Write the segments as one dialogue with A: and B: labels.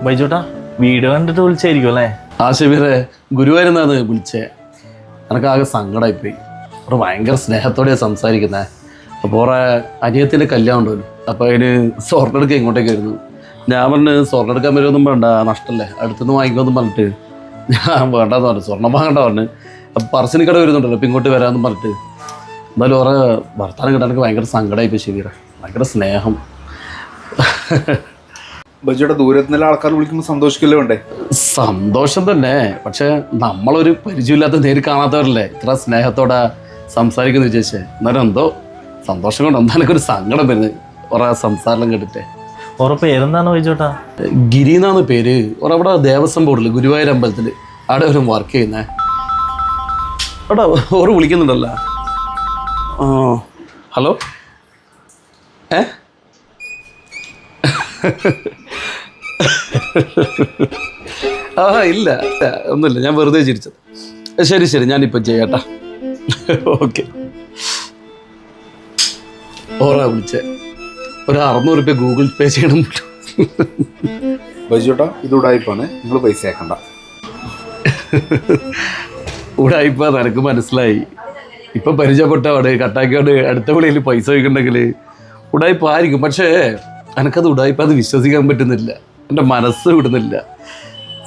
A: ബൈജോട്ടാ video കണ്ടിട്ട് വിളിച്ചായിരിക്കും അല്ലേ?
B: ആ ഷബീറെ, ഗുരുവായൂരുന്നാണ് വിളിച്ചേ. എനക്കാകെ സങ്കടമായിപ്പോയി. അവർ ഭയങ്കര സ്നേഹത്തോടെയാണ് സംസാരിക്കുന്നത്. അപ്പോൾ ഓറെ അനിയത്തിൻ്റെ കല്യാണം ഉണ്ടല്ലോ, അപ്പോൾ അതിന് സ്വർണ്ണം എടുക്കാൻ ഇങ്ങോട്ടേക്ക് വരുന്നു. ഞാൻ പറഞ്ഞ് സ്വർണ്ണം എടുക്കാൻ വരുമൊന്നും വേണ്ട, നഷ്ടമല്ലേ, അടുത്തുനിന്ന് വാങ്ങിക്കുമെന്നും പറഞ്ഞിട്ട് ഞാൻ വേണ്ടെന്ന് പറഞ്ഞു, സ്വർണ്ണം വാങ്ങണ്ട പറഞ്ഞു. അപ്പം പറശ്ശിനി കട വരുന്നുണ്ടല്ലോ, അപ്പം ഇങ്ങോട്ട് വരാമെന്നും പറഞ്ഞിട്ട്. എന്നാലും ഓറെ വർത്താനം കിട്ടാൻ എനിക്ക് ഭയങ്കര സങ്കടമായിപ്പോയി ഷബീറെ. ഭയങ്കര സ്നേഹം.
C: ബജുടെ ദൂരത്തു നിന്നുള്ള ആൾക്കാർ വിളിക്കുമ്പോൾ സന്തോഷിക്കല്ലേ വേണ്ടേ?
B: സന്തോഷം തന്നെ, പക്ഷെ നമ്മളൊരു പരിചയമില്ലാത്ത നേരിൽ കാണാത്തവരല്ലേ ഇത്ര സ്നേഹത്തോടെ സംസാരിക്കുന്നു വിചാരിച്ചേ. എന്നാലും എന്തോ സന്തോഷം കൊണ്ട് എന്താ എനിക്കൊരു സങ്കടം വരുന്നത് കുറെ സംസാരം കേട്ടിട്ടേ.
A: ഓറെ പേരെന്താണ് ബൈജോട്ടാ?
B: ഗിരി എന്നാണ് പേര്. ഓരോ അവിടെ ദേവസ്വം ബോർഡിൽ ഗുരുവായൂർ അമ്പലത്തിൽ അവിടെ ഒരു വർക്ക് ചെയ്യുന്നേ. അവിടെ ഓറ് വിളിക്കുന്നുണ്ടല്ലോ. ഹലോ, ഇല്ല ഒന്നുമില്ല, ഞാൻ വെറുതെ ചിരിച്ചത്. ശരി ശരി, ഞാനിപ്പോൾ ചെയ്യാട്ടാ. ഓക്കെ. ഓറാ വിളിച്ചേ, ഒരു 600 രൂപ ഗൂഗിൾ പേ ചെയ്യണം.
C: ബജുട്ടാ ഇത് ഉടായിപ്പാണ്, നിങ്ങൾ പൈസ ആക്കണ്ട.
B: ഉടായിപ്പാ, നിനക്ക് മനസ്സിലായി. ഇപ്പം പരിചയപ്പെട്ടവാട് കട്ടാക്കിയോട് അടുത്ത വിളിയിൽ പൈസ വയ്ക്കണ്ടെങ്കിൽ ഉടായിപ്പായിരിക്കും. പക്ഷേ എനിക്കത് ഉടായിപ്പത് വിശ്വസിക്കാൻ പറ്റുന്നില്ല, എൻ്റെ മനസ്സ് വിടുന്നില്ല.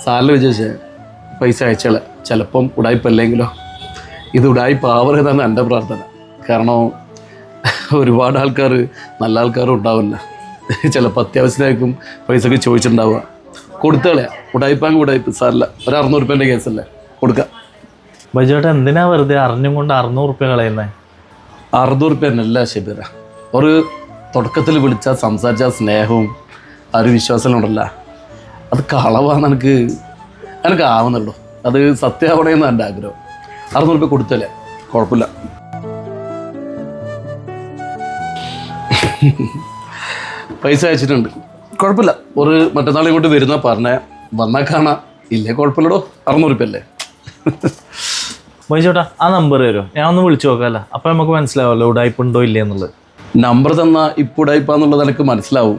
B: സാറിന് വിചാരിച്ചേ പൈസ അയച്ചാൽ ചിലപ്പം ഉടായിപ്പല്ലെങ്കിലോ. ഇത് ഉടായിപ്പാവരുതെന്നാണ് എൻ്റെ പ്രാർത്ഥന. കാരണം ഒരുപാട് ആൾക്കാർ, നല്ല ആൾക്കാരും ഉണ്ടാവില്ല. ചിലപ്പോൾ അത്യാവശ്യമായിരിക്കും പൈസക്ക് ചോദിച്ചിട്ടുണ്ടാവുക. കൊടുത്തോളെ, ഉടായിപ്പാങ്ക് ഉടായിപ്പ് സാറില്ല. ഒരു 600 രൂപേൻ്റെ കേസല്ലേ, കൊടുക്കാം.
A: ബൈജോട്ടാ എന്തിനാ വെറുതെ അറിഞ്ഞും കൊണ്ട് 600 രൂപ കളയുന്നേ?
B: 600 രൂപ എന്നല്ല ഷബീറ, ഒരു തുടക്കത്തിൽ വിളിച്ചാൽ സംസാരിച്ച സ്നേഹവും ആ ഒരു വിശ്വാസം ഉണ്ടല്ല, അത് കളവാന്ന് എനിക്ക് ആവുന്നുള്ളൂ. അത് സത്യമാവണമെന്ന് എൻ്റെ ആഗ്രഹം. 600 രൂപ കൊടുത്തല്ലേ, കുഴപ്പമില്ല. പൈസ അയച്ചിട്ടുണ്ട്, കുഴപ്പമില്ല. ഒരു മറ്റന്നാൾ ഇങ്ങോട്ട് വരുന്ന പറഞ്ഞേ, വന്നാൽ കാണാം, ഇല്ലേ കുഴപ്പമില്ലടോ. 600 രൂപ അല്ലേ.
A: ബൈജോട്ടാ ആ നമ്പർ തരുമോ? ഞാൻ ഒന്ന് വിളിച്ചു നോക്കാമല്ല, അപ്പം നമുക്ക് മനസ്സിലാവുമല്ലോ ഉടായ്പ ഉണ്ടോ ഇല്ലേ എന്നുള്ളത്.
B: നമ്പർ തന്നാൽ ഇപ്പോൾ ഉടായിപ്പാന്നുള്ളത് എനിക്ക് മനസ്സിലാവും.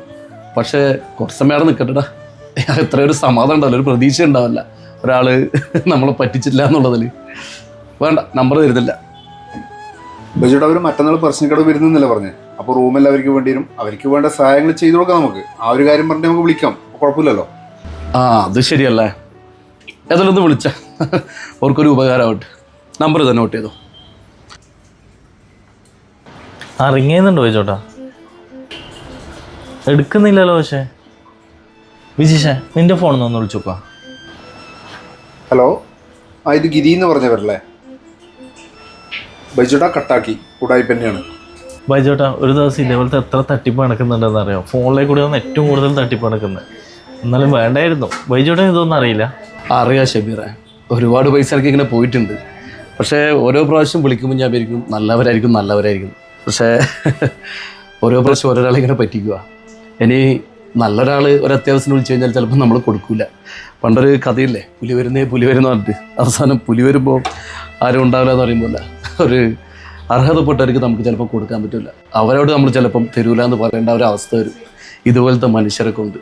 B: പക്ഷേ കുറച്ച് സമയം അവിടെ നിൽക്കട്ടെടാ. എത്രയൊരു സമാധാനം ഉണ്ടാവില്ല, ഒരു പ്രതീക്ഷ ഉണ്ടാവില്ല ഒരാൾ നമ്മളെ പറ്റിച്ചില്ല എന്നുള്ളതിൽ. വേണ്ട, നമ്പർ തരുന്നില്ല.
C: ബജുട്ട് അവർ മറ്റന്നാൾ പ്രശ്നക്കട വരുന്നില്ല പറഞ്ഞേ. അപ്പോൾ റൂമെല്ലാം അവർക്ക് വേണ്ടി വരും, അവർക്ക് വേണ്ട സഹായങ്ങൾ ചെയ്തു കൊടുക്കാം. നമുക്ക് ആ ഒരു കാര്യം പറഞ്ഞ് നമുക്ക് വിളിക്കാം, കുഴപ്പമില്ലല്ലോ.
B: അത് ശരിയല്ലേ. ഏതായാലും ഒന്ന് വിളിച്ച അവർക്കൊരു ഉപകാരമാവട്ടെ. നമ്പർ തന്നെ നോട്ട് ചെയ്തോ.
A: റിങ് ചെയ്യുന്നുണ്ടോ ബൈജോട്ടാ? എടുക്കുന്നില്ലല്ലോ. പക്ഷേ വിജിഷേ, നിന്റെ ഫോണിൽ നിന്ന് ഒന്ന് വിളിച്ചു നോക്കാം.
C: ഹലോ, ഇത് ഗിരി എന്ന് പറഞ്ഞവരല്ലേ? ബജുട്ടാ കട്ടാക്കി, ഉടായിപ്പ് തന്നെയാണ്.
A: ബൈജോട്ടാ ഒരു ദിവസം ഇതേപോലത്തെ എത്ര തട്ടിപ്പ് നടക്കുന്നുണ്ടെന്ന് അറിയാം. ഫോണിലേക്ക് കൂടി വന്ന് ഏറ്റവും കൂടുതൽ തട്ടിപ്പ് നടക്കുന്നത്. എന്നാലും വേണ്ടായിരുന്നു. ബൈജോട്ടാ ഇതൊന്നും അറിയില്ല?
B: അറിയാം ഷബീറെ, ഒരുപാട് പൈസ എനിക്ക് ഇങ്ങനെ പോയിട്ടുണ്ട്. പക്ഷേ ഓരോ പ്രാവശ്യം വിളിക്കുമ്പോൾ ഞാൻ വിചാരിക്കും നല്ലവരായിരിക്കും. പക്ഷേ ഓരോ പ്രാവശ്യം ഓരോരാളെ ഇങ്ങനെ പറ്റിക്കുക. ഇനി നല്ലൊരാൾ ഒരു അത്യാവശ്യം വിളിച്ചു കഴിഞ്ഞാൽ ചിലപ്പോൾ നമ്മൾ കൊടുക്കില്ല. പണ്ടൊരു കഥയില്ലേ, പുലി വരുന്ന പറഞ്ഞിട്ട് അവസാനം പുലി വരുമ്പോൾ ആരും ഉണ്ടാവില്ല എന്ന് പറയുമ്പോൾ ഒരു അർഹതപ്പെട്ടവർക്ക് നമുക്ക് ചിലപ്പോൾ കൊടുക്കാൻ പറ്റില്ല. അവരോട് നമ്മൾ ചിലപ്പം തരൂല എന്ന് പറയേണ്ട ഒരു അവസ്ഥ വരും. ഇതുപോലത്തെ മനുഷ്യരെ കൊണ്ട്.